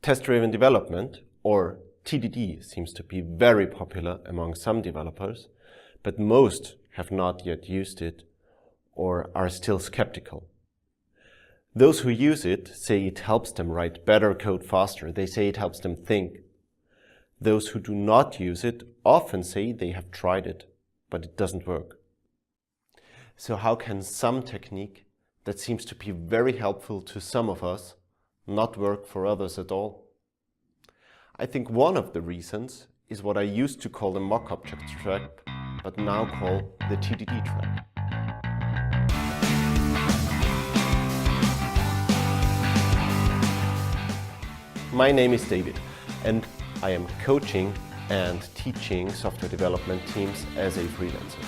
Test-driven development, or TDD, seems to be very popular among some developers, but most have not yet used it or are still skeptical. Those who use it say it helps them write better code faster. They say it helps them think. Those who do not use it often say they have tried it, but it doesn't work. So how can some technique that seems to be very helpful to some of us not work for others at all? I think one of the reasons is what I used to call the mock object trap, but now call the TDD trap. My name is David, and I am coaching and teaching software development teams as a freelancer.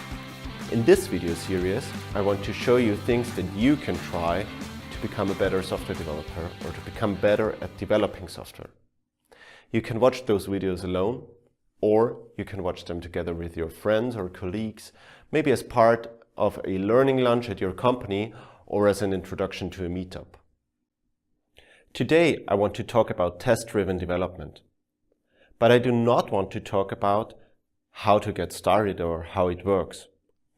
In this video series, I want to show you things that you can try to become a better software developer or to become better at developing software. You can watch those videos alone, or you can watch them together with your friends or colleagues, maybe as part of a learning lunch at your company or as an introduction to a meetup. Today, I want to talk about test-driven development. But I do not want to talk about how to get started or how it works.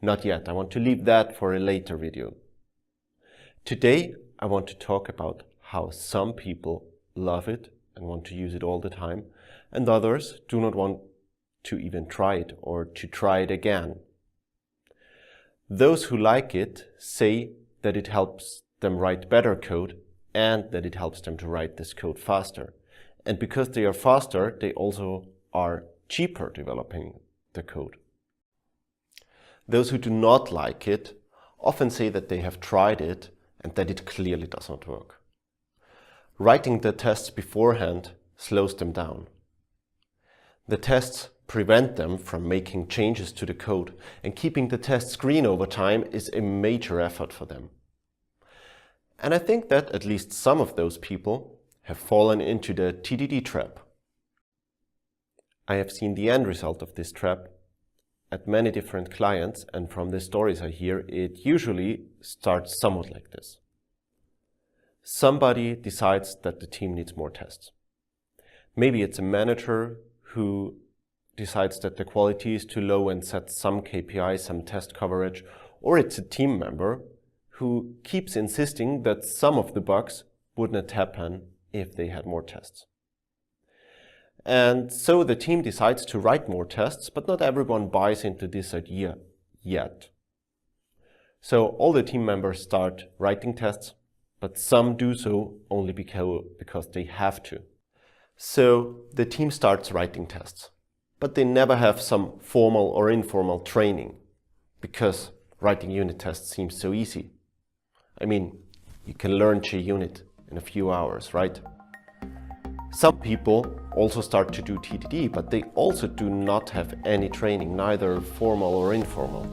Not yet. I want to leave that for a later video. Today, I want to talk about how some people love it and want to use it all the time, and others do not want to even try it or to try it again. Those who like it say that it helps them write better code and that it helps them to write this code faster. And because they are faster, they also are cheaper developing the code. Those who do not like it often say that they have tried it and that it clearly does not work. Writing the tests beforehand slows them down. The tests prevent them from making changes to the code, and keeping the tests green over time is a major effort for them. And I think that at least some of those people have fallen into the TDD trap. I have seen the end result of this trap at many different clients, and from the stories I hear, it usually starts somewhat like this. Somebody decides that the team needs more tests. Maybe it's a manager who decides that the quality is too low and sets some KPI, some test coverage, or it's a team member who keeps insisting that some of the bugs would not happen if they had more tests. And so the team decides to write more tests, but not everyone buys into this idea yet. So all the team members start writing tests, but some do so only because they have to. So the team starts writing tests, but they never have some formal or informal training, because writing unit tests seems so easy. I mean, you can learn JUnit in a few hours, right? Some people also start to do TDD, but they also do not have any training, neither formal or informal,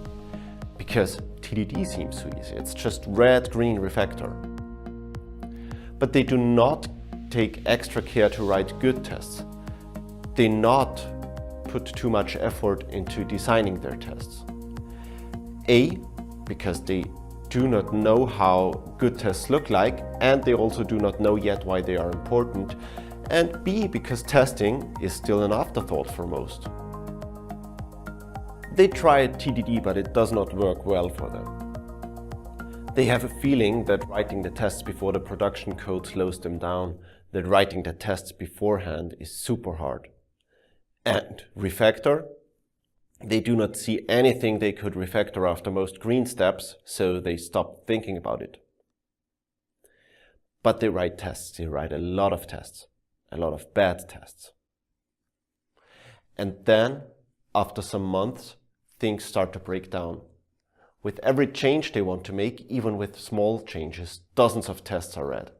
because TDD seems so easy. It's just red-green refactor. But they do not take extra care to write good tests. They not put too much effort into designing their tests. A, because they do not know how good tests look like, and they also do not know yet why they are important. And B, because testing is still an afterthought for most. They try TDD, but it does not work well for them. They have a feeling that writing the tests before the production code slows them down, that writing the tests beforehand is super hard. And refactor? They do not see anything they could refactor after most green steps, so they stop thinking about it. But they write tests, they write a lot of tests, a lot of bad tests. And then, after some months, things start to break down. With every change they want to make, even with small changes, dozens of tests are read.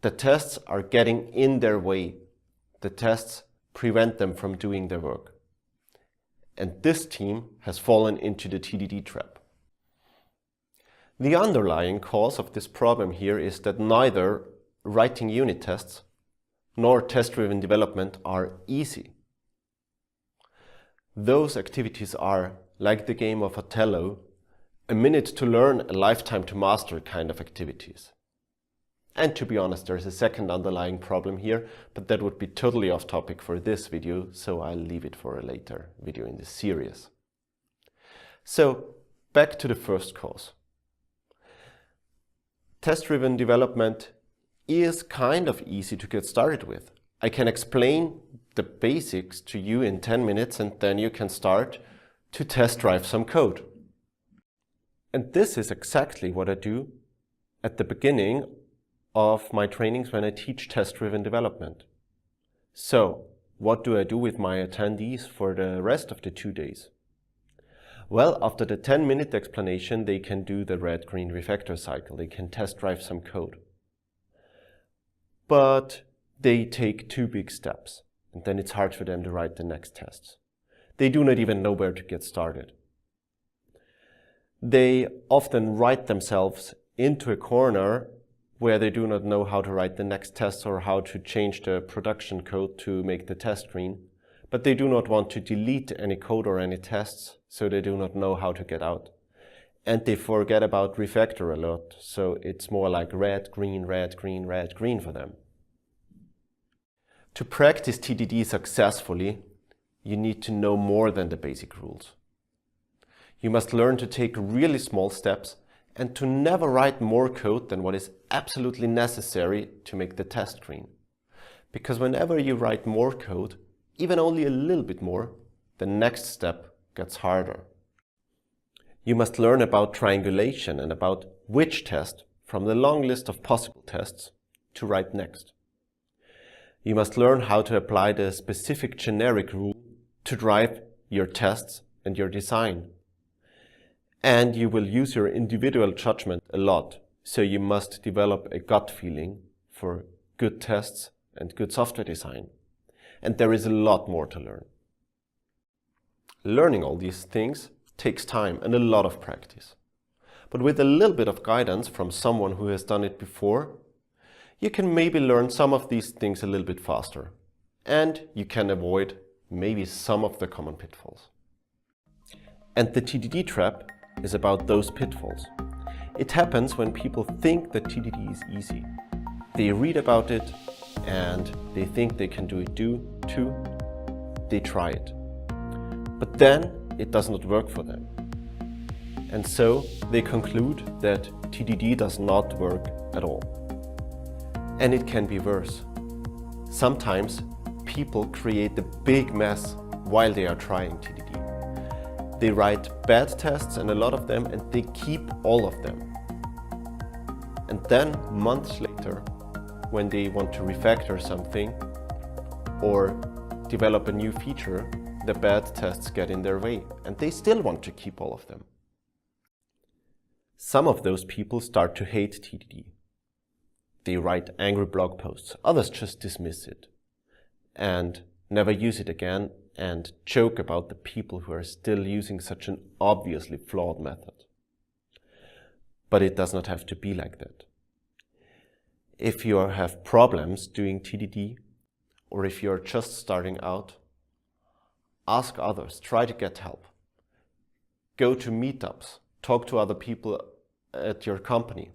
The tests are getting in their way. The tests prevent them from doing their work. And this team has fallen into the TDD trap. The underlying cause of this problem here is that neither writing unit tests nor test-driven development are easy. Those activities are, like the game of Othello, a minute to learn, a lifetime to master kind of activities. And to be honest, there's a second underlying problem here, but that would be totally off topic for this video, so I'll leave it for a later video in this series. So, back to the first cause. Test-driven development is kind of easy to get started with. I can explain the basics to you in 10 minutes and then you can start to test drive some code. And this is exactly what I do at the beginning of my trainings when I teach test-driven development. So, what do I do with my attendees for the rest of the 2 days? Well, after the 10-minute explanation, they can do the red-green refactor cycle. They can test drive some code. But they take 2 big steps, and then it's hard for them to write the next tests. They do not even know where to get started. They often write themselves into a corner where they do not know how to write the next tests or how to change the production code to make the test green. But they do not want to delete any code or any tests, so they do not know how to get out. And they forget about refactor a lot, so it's more like red, green, red, green, red, green for them. To practice TDD successfully, you need to know more than the basic rules. You must learn to take really small steps and to never write more code than what is absolutely necessary to make the test green. Because whenever you write more code, even only a little bit more, the next step gets harder. You must learn about triangulation and about which test from the long list of possible tests to write next. You must learn how to apply the specific generic rule to drive your tests and your design. And you will use your individual judgment a lot, so you must develop a gut feeling for good tests and good software design. And there is a lot more to learn. Learning all these things takes time and a lot of practice. But with a little bit of guidance from someone who has done it before, you can maybe learn some of these things a little bit faster. And you can avoid maybe some of the common pitfalls. And the TDD trap is about those pitfalls. It happens when people think that TDD is easy. They read about it and they think they can do it too. They try it. But then it does not work for them. And so they conclude that TDD does not work at all. And it can be worse. Sometimes people create a big mess while they are trying TDD. They write bad tests, and a lot of them, and they keep all of them. And then months later, when they want to refactor something or develop a new feature, the bad tests get in their way, and they still want to keep all of them. Some of those people start to hate TDD. They write angry blog posts, others just dismiss it and never use it again and joke about the people who are still using such an obviously flawed method. But it does not have to be like that. If you have problems doing TDD, or if you're just starting out, ask others, try to get help. Go to meetups, talk to other people at your company,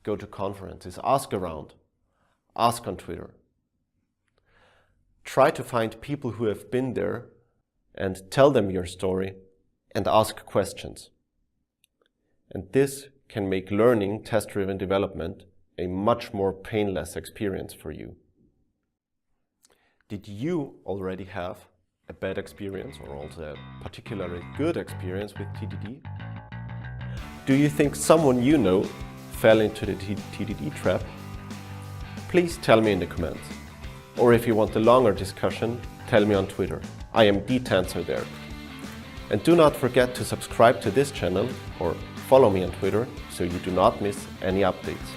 go to conferences, ask around, ask on Twitter. Try to find people who have been there and tell them your story and ask questions. And this can make learning test-driven development a much more painless experience for you. Did you already have a bad experience or also a particularly good experience with TDD? Do you think someone you know fell into the TDD trap? Please tell me in the comments. Or if you want a longer discussion, tell me on Twitter. I am TDD there. And do not forget to subscribe to this channel or follow me on Twitter so you do not miss any updates.